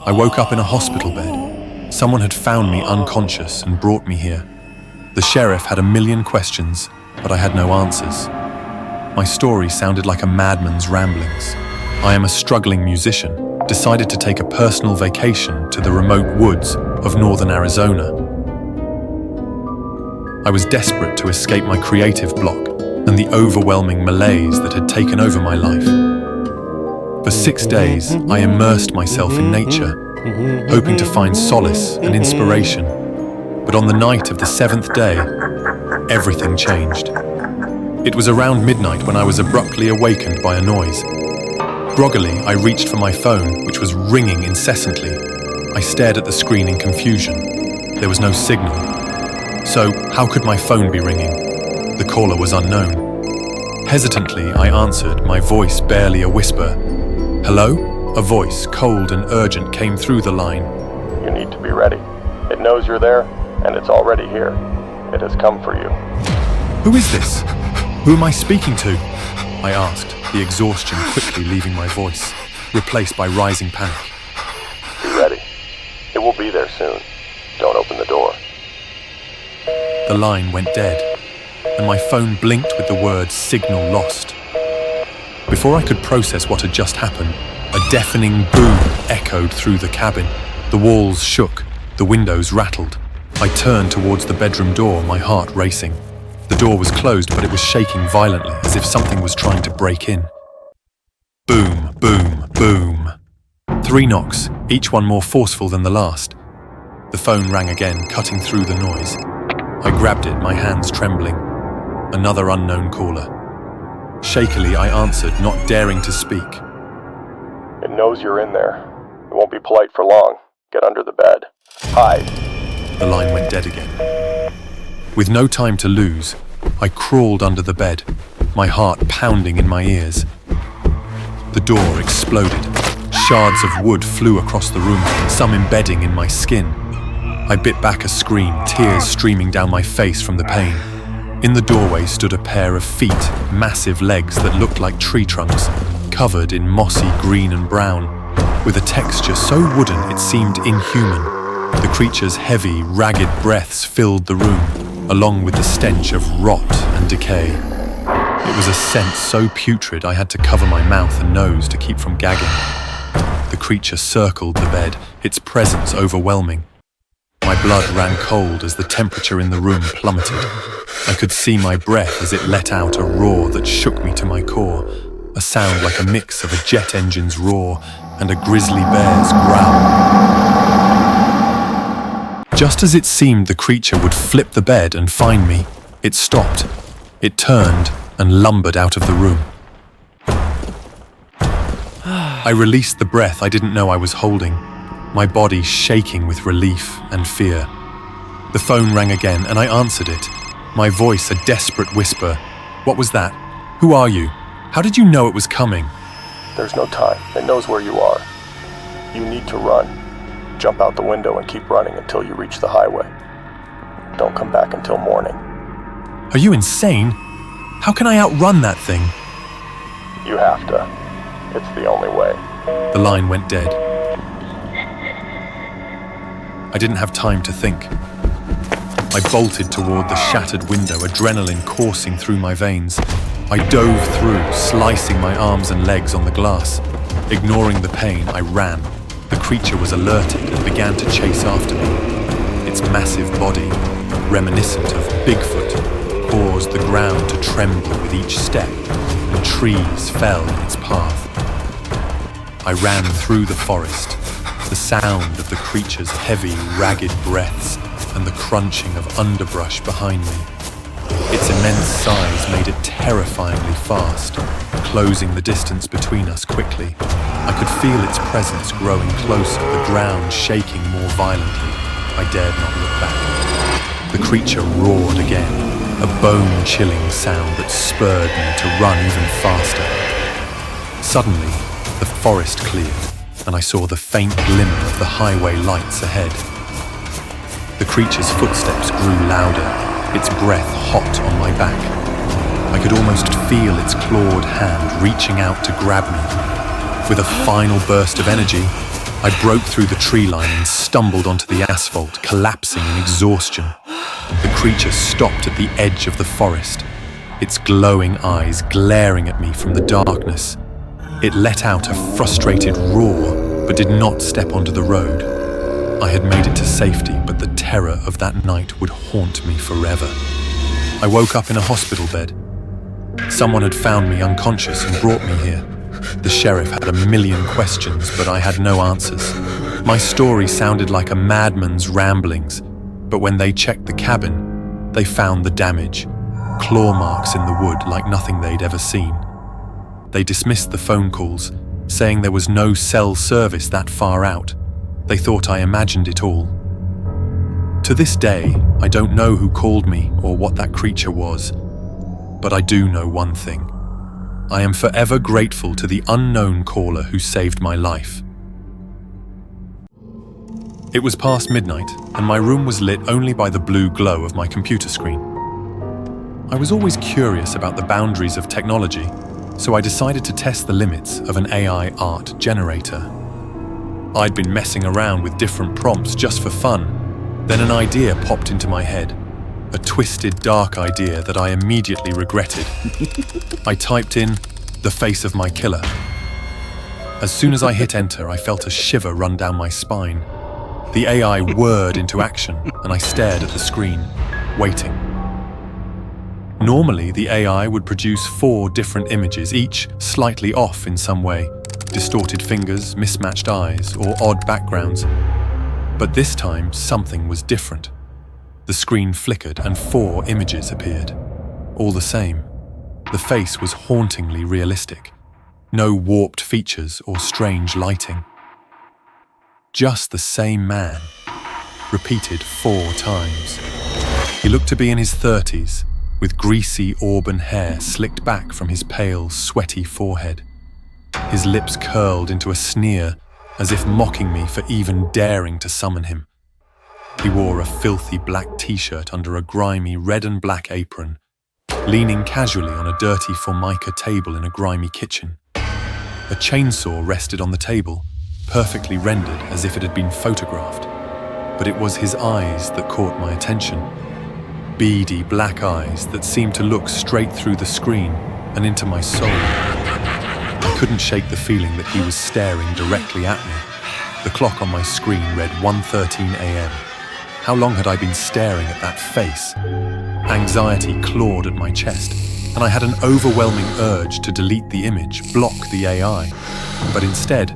I woke up in a hospital bed. Someone had found me unconscious and brought me here. The sheriff had a million questions, but I had no answers. My story sounded like a madman's ramblings. I am a struggling musician, decided to take a personal vacation to the remote woods of northern Arizona. I was desperate to escape my creative block and the overwhelming malaise that had taken over my life. For 6 days, I immersed myself in nature, hoping to find solace and inspiration. But on the night of the 7th day, everything changed. It was around midnight when I was abruptly awakened by a noise. Groggily, I reached for my phone, which was ringing incessantly. I stared at the screen in confusion. There was no signal. So, how could my phone be ringing? The caller was unknown. Hesitantly, I answered, my voice barely a whisper. Hello? A voice, cold and urgent, came through the line. You need to be ready. It knows you're there, and it's already here. It has come for you. Who is this? Who am I speaking to? I asked, the exhaustion quickly leaving my voice, replaced by rising panic. Be ready. It will be there soon. Don't open the door. The line went dead, and my phone blinked with the words "signal lost." Before I could process what had just happened, a deafening boom echoed through the cabin. The walls shook, the windows rattled. I turned towards the bedroom door, my heart racing. The door was closed, but it was shaking violently, as if something was trying to break in. Boom, boom, boom. 3 knocks, each one more forceful than the last. The phone rang again, cutting through the noise. I grabbed it, my hands trembling. Another unknown caller. Shakily, I answered, not daring to speak. It knows you're in there. It won't be polite for long. Get under the bed. Hide. The line went dead again. With no time to lose, I crawled under the bed, my heart pounding in my ears. The door exploded. Shards of wood flew across the room, some embedding in my skin. I bit back a scream, tears streaming down my face from the pain. In the doorway stood a pair of feet, massive legs that looked like tree trunks, covered in mossy green and brown, with a texture so wooden it seemed inhuman. The creature's heavy, ragged breaths filled the room, along with the stench of rot and decay. It was a scent so putrid I had to cover my mouth and nose to keep from gagging. The creature circled the bed, its presence overwhelming. My blood ran cold as the temperature in the room plummeted. I could see my breath as it let out a roar that shook me to my core, a sound like a mix of a jet engine's roar and a grizzly bear's growl. Just as it seemed the creature would flip the bed and find me, it stopped. It turned and lumbered out of the room. I released the breath I didn't know I was holding, my body shaking with relief and fear. The phone rang again and I answered it, my voice a desperate whisper. What was that? Who are you? How did you know it was coming? There's no time. It knows where you are. You need to run. Jump out the window and keep running until you reach the highway. Don't come back until morning. Are you insane? How can I outrun that thing? You have to. It's the only way. The line went dead. I didn't have time to think. I bolted toward the shattered window, adrenaline coursing through my veins. I dove through, slicing my arms and legs on the glass. Ignoring the pain, I ran. The creature was alerted and began to chase after me. Its massive body, reminiscent of Bigfoot, caused the ground to tremble with each step, and trees fell in its path. I ran through the forest, the sound of the creature's heavy, ragged breaths and the crunching of underbrush behind me. Its immense size made it terrifyingly fast, closing the distance between us quickly. I could feel its presence growing closer, the ground shaking more violently. I dared not look back. The creature roared again, a bone-chilling sound that spurred me to run even faster. Suddenly, the forest cleared, and I saw the faint glimmer of the highway lights ahead. The creature's footsteps grew louder, its breath hot on my back. I could almost feel its clawed hand reaching out to grab me. With a final burst of energy, I broke through the tree line and stumbled onto the asphalt, collapsing in exhaustion. The creature stopped at the edge of the forest, its glowing eyes glaring at me from the darkness. It let out a frustrated roar, but did not step onto the road. I had made it to safety, but the terror of that night would haunt me forever. I woke up in a hospital bed. Someone had found me unconscious and brought me here. The sheriff had a million questions, but I had no answers. My story sounded like a madman's ramblings, but when they checked the cabin, they found the damage, claw marks in the wood like nothing they'd ever seen. They dismissed the phone calls, saying there was no cell service that far out. They thought I imagined it all. To this day, I don't know who called me or what that creature was, but I do know one thing. I am forever grateful to the unknown caller who saved my life. It was past midnight, and my room was lit only by the blue glow of my computer screen. I was always curious about the boundaries of technology, so I decided to test the limits of an AI art generator. I'd been messing around with different prompts just for fun, then an idea popped into my head. A twisted, dark idea that I immediately regretted. I typed in, "the face of my killer." As soon as I hit enter, I felt a shiver run down my spine. The AI whirred into action, and I stared at the screen, waiting. Normally, the AI would produce 4 different images, each slightly off in some way. Distorted fingers, mismatched eyes, or odd backgrounds. But this time, something was different. The screen flickered and 4 images appeared. All the same, the face was hauntingly realistic. No warped features or strange lighting. Just the same man, repeated 4 times. He looked to be in his 30s, with greasy auburn hair slicked back from his pale, sweaty forehead. His lips curled into a sneer, as if mocking me for even daring to summon him. He wore a filthy black t-shirt under a grimy red and black apron, leaning casually on a dirty formica table in a grimy kitchen. A chainsaw rested on the table, perfectly rendered as if it had been photographed. But it was his eyes that caught my attention. Beady black eyes that seemed to look straight through the screen and into my soul. I couldn't shake the feeling that he was staring directly at me. The clock on my screen read 1:13 a.m. How long had I been staring at that face? Anxiety clawed at my chest, and I had an overwhelming urge to delete the image, block the AI. But instead,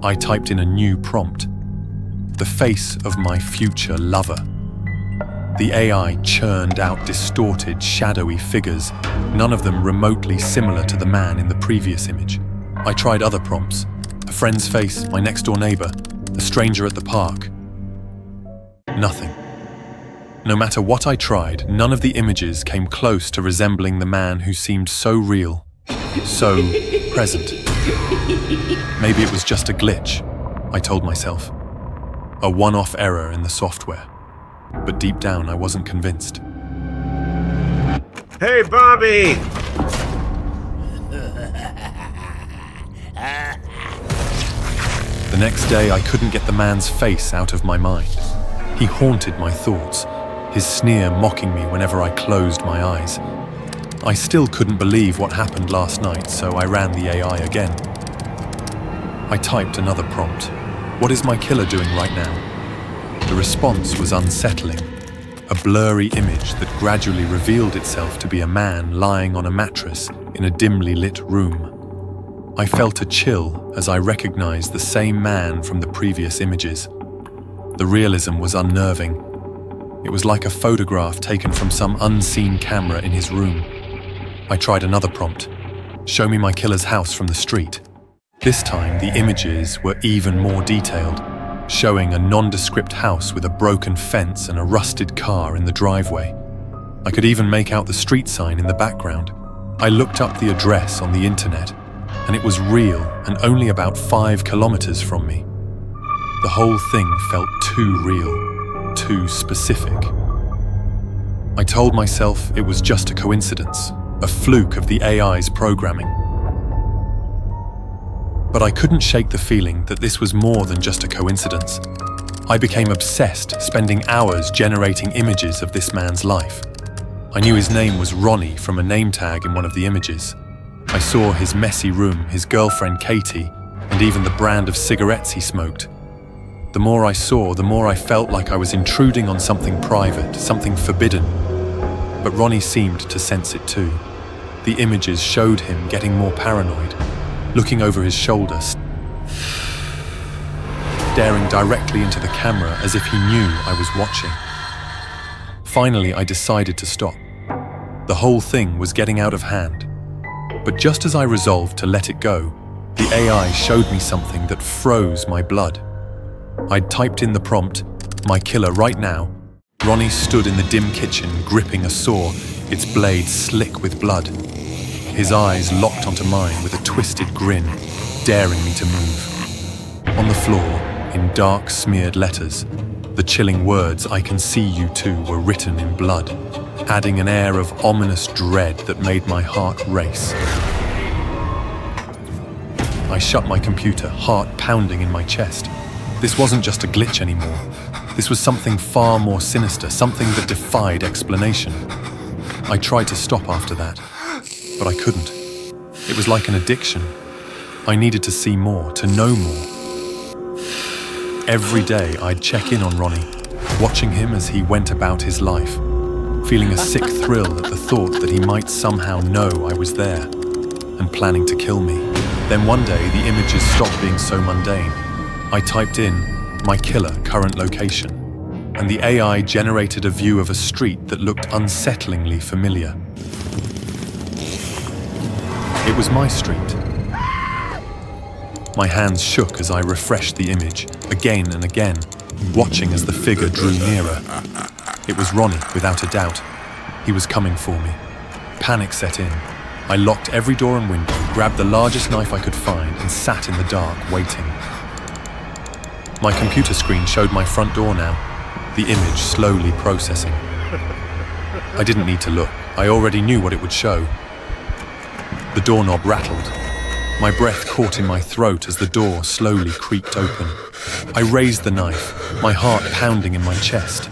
I typed in a new prompt. The face of my future lover. The AI churned out distorted, shadowy figures, none of them remotely similar to the man in the previous image. I tried other prompts. A friend's face, my next-door neighbor, a stranger at the park. Nothing. No matter what I tried, none of the images came close to resembling the man who seemed so real, so present. Maybe it was just a glitch, I told myself. A one-off error in the software. But deep down, I wasn't convinced. Hey, Bobby! The next day, I couldn't get the man's face out of my mind. He haunted my thoughts, his sneer mocking me whenever I closed my eyes. I still couldn't believe what happened last night, so I ran the AI again. I typed another prompt. What is my killer doing right now? The response was unsettling. A blurry image that gradually revealed itself to be a man lying on a mattress in a dimly lit room. I felt a chill as I recognized the same man from the previous images. The realism was unnerving. It was like a photograph taken from some unseen camera in his room. I tried another prompt. Show me my killer's house from the street. This time, the images were even more detailed, showing a nondescript house with a broken fence and a rusted car in the driveway. I could even make out the street sign in the background. I looked up the address on the internet, and it was real and only about 5 kilometers from me. The whole thing felt too real, too specific. I told myself it was just a coincidence, a fluke of the AI's programming. But I couldn't shake the feeling that this was more than just a coincidence. I became obsessed, spending hours generating images of this man's life. I knew his name was Ronnie from a name tag in one of the images. I saw his messy room, his girlfriend Katie, and even the brand of cigarettes he smoked. The more I saw, the more I felt like I was intruding on something private, something forbidden. But Ronnie seemed to sense it too. The images showed him getting more paranoid, looking over his shoulder, staring directly into the camera as if he knew I was watching. Finally, I decided to stop. The whole thing was getting out of hand. But just as I resolved to let it go, the AI showed me something that froze my blood. I'd typed in the prompt, "My killer right now." Ronnie stood in the dim kitchen, gripping a saw, its blade slick with blood. His eyes locked onto mine with a twisted grin, daring me to move. On the floor, in dark, smeared letters, the chilling words "I can see you too" were written in blood, adding an air of ominous dread that made my heart race. I shut my computer, heart pounding in my chest. This wasn't just a glitch anymore. This was something far more sinister, something that defied explanation. I tried to stop after that, but I couldn't. It was like an addiction. I needed to see more, to know more. Every day I'd check in on Ronnie, watching him as he went about his life, feeling a sick thrill at the thought that he might somehow know I was there and planning to kill me. Then one day the images stopped being so mundane. I typed in, "My killer, current location," and the AI generated a view of a street that looked unsettlingly familiar. It was my street. My hands shook as I refreshed the image, again and again, watching as the figure drew nearer. It was Ronnie, without a doubt. He was coming for me. Panic set in. I locked every door and window, grabbed the largest knife I could find, and sat in the dark, waiting. My computer screen showed my front door now, the image slowly processing. I didn't need to look. I already knew what it would show. The doorknob rattled. My breath caught in my throat as the door slowly creaked open. I raised the knife, my heart pounding in my chest.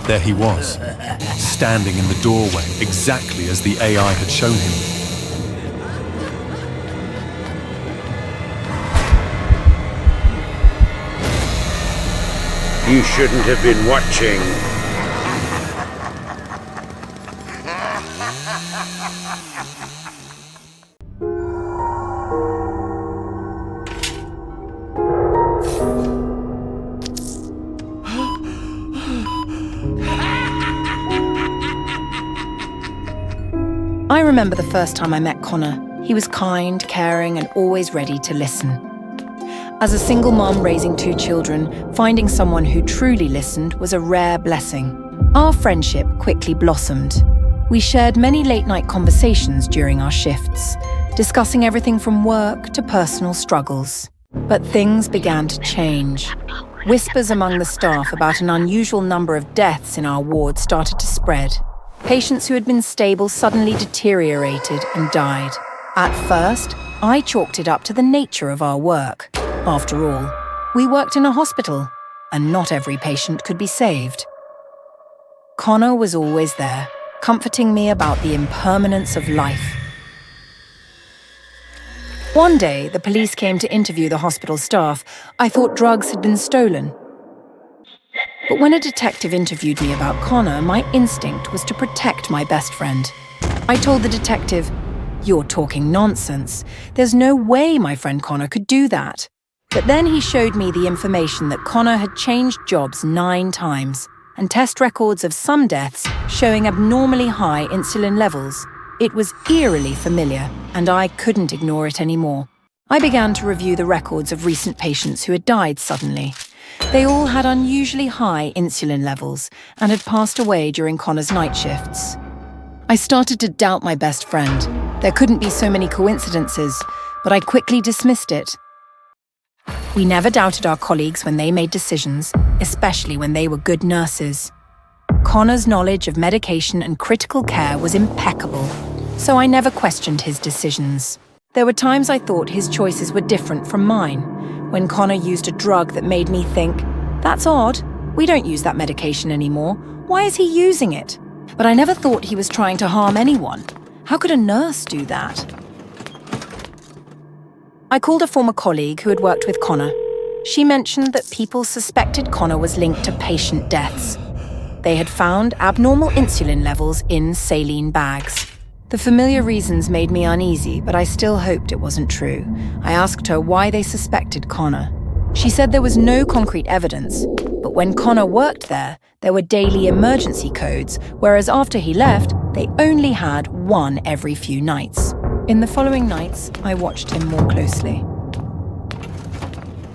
There he was, standing in the doorway, exactly as the AI had shown him. You shouldn't have been watching. I remember the first time I met Connor. He was kind, caring, and always ready to listen. As a single mom raising 2 children, finding someone who truly listened was a rare blessing. Our friendship quickly blossomed. We shared many late-night conversations during our shifts, discussing everything from work to personal struggles. But things began to change. Whispers among the staff about an unusual number of deaths in our ward started to spread. Patients who had been stable suddenly deteriorated and died. At first, I chalked it up to the nature of our work. After all, we worked in a hospital, and not every patient could be saved. Connor was always there, comforting me about the impermanence of life. One day, the police came to interview the hospital staff. I thought drugs had been stolen. But when a detective interviewed me about Connor, my instinct was to protect my best friend. I told the detective, "You're talking nonsense. There's no way my friend Connor could do that." But then he showed me the information that Connor had changed jobs 9 times, and test records of some deaths showing abnormally high insulin levels. It was eerily familiar, and I couldn't ignore it anymore. I began to review the records of recent patients who had died suddenly. They all had unusually high insulin levels and had passed away during Connor's night shifts. I started to doubt my best friend. There couldn't be so many coincidences, but I quickly dismissed it. We never doubted our colleagues when they made decisions, especially when they were good nurses. Connor's knowledge of medication and critical care was impeccable, so I never questioned his decisions. There were times I thought his choices were different from mine. When Connor used a drug that made me think, that's odd, we don't use that medication anymore. Why is he using it? But I never thought he was trying to harm anyone. How could a nurse do that? I called a former colleague who had worked with Connor. She mentioned that people suspected Connor was linked to patient deaths. They had found abnormal insulin levels in saline bags. The familiar reasons made me uneasy, but I still hoped it wasn't true. I asked her why they suspected Connor. She said there was no concrete evidence, but when Connor worked there were daily emergency codes, whereas after he left, they only had one every few nights. In the following nights, I watched him more closely.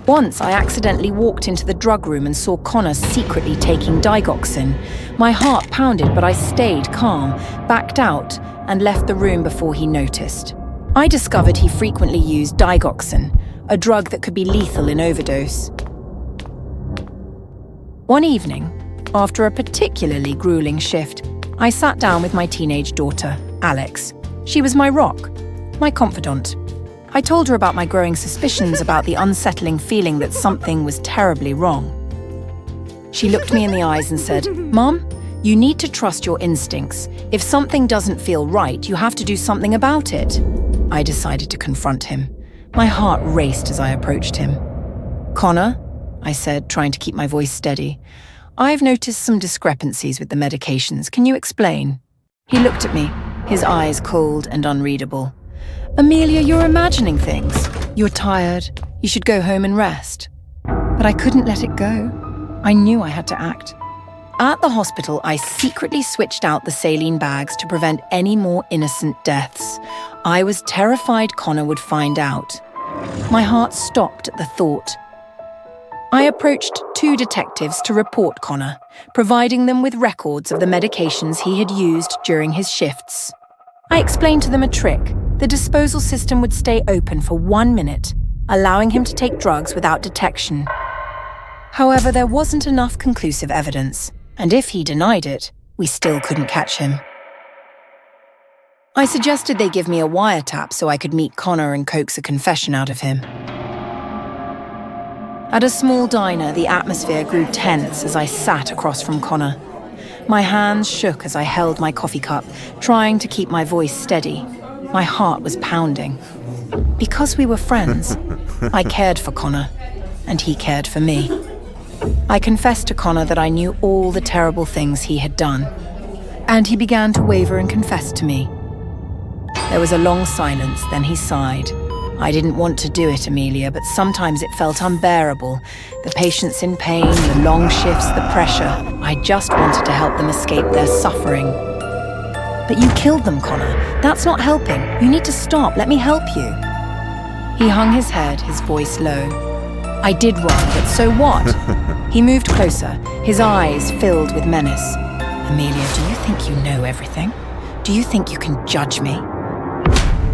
Once, I accidentally walked into the drug room and saw Connor secretly taking digoxin. My heart pounded, but I stayed calm, backed out, and left the room before he noticed. I discovered he frequently used digoxin, a drug that could be lethal in overdose. One evening, after a particularly grueling shift, I sat down with my teenage daughter, Alex. She was my rock, my confidant. I told her about my growing suspicions about the unsettling feeling that something was terribly wrong. She looked me in the eyes and said, "Mom, you need to trust your instincts. If something doesn't feel right, you have to do something about it." I decided to confront him. My heart raced as I approached him. "Connor," I said, trying to keep my voice steady, "I've noticed some discrepancies with the medications. Can you explain?" He looked at me, his eyes cold and unreadable. "Amelia, you're imagining things. You're tired. You should go home and rest." But I couldn't let it go. I knew I had to act. At the hospital, I secretly switched out the saline bags to prevent any more innocent deaths. I was terrified Connor would find out. My heart stopped at the thought. I approached 2 detectives to report Connor, providing them with records of the medications he had used during his shifts. I explained to them a trick. The disposal system would stay open for 1 minute, allowing him to take drugs without detection. However, there wasn't enough conclusive evidence, and if he denied it, we still couldn't catch him. I suggested they give me a wiretap so I could meet Connor and coax a confession out of him. At a small diner, the atmosphere grew tense as I sat across from Connor. My hands shook as I held my coffee cup, trying to keep my voice steady. My heart was pounding. Because we were friends, I cared for Connor, and he cared for me. I confessed to Connor that I knew all the terrible things he had done, and he began to waver and confess to me. There was a long silence, then he sighed. I didn't want to do it, Amelia, but sometimes it felt unbearable. The patients in pain, the long shifts, the pressure. I just wanted to help them escape their suffering. But you killed them, Connor. That's not helping. You need to stop. Let me help you. He hung his head, his voice low. I did wrong, but so what? He moved closer, his eyes filled with menace. Amelia, do you think you know everything? Do you think you can judge me?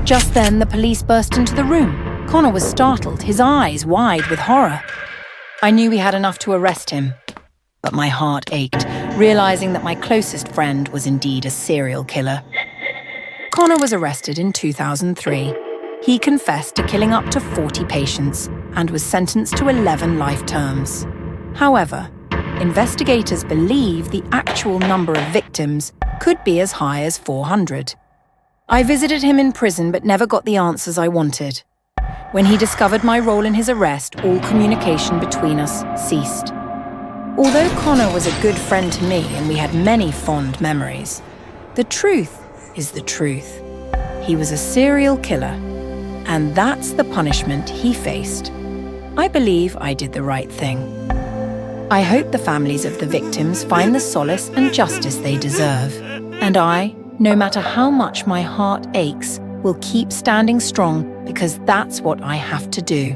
Just then, the police burst into the room. Connor was startled, his eyes wide with horror. I knew we had enough to arrest him, but my heart ached, realizing that my closest friend was indeed a serial killer. Connor was arrested in 2003. He confessed to killing up to 40 patients and was sentenced to 11 life terms. However, investigators believe the actual number of victims could be as high as 400. I visited him in prison but never got the answers I wanted. When he discovered my role in his arrest, all communication between us ceased. Although Connor was a good friend to me and we had many fond memories, the truth is the truth. He was a serial killer, and that's the punishment he faced. I believe I did the right thing. I hope the families of the victims find the solace and justice they deserve. And I, no matter how much my heart aches, will keep standing strong because that's what I have to do.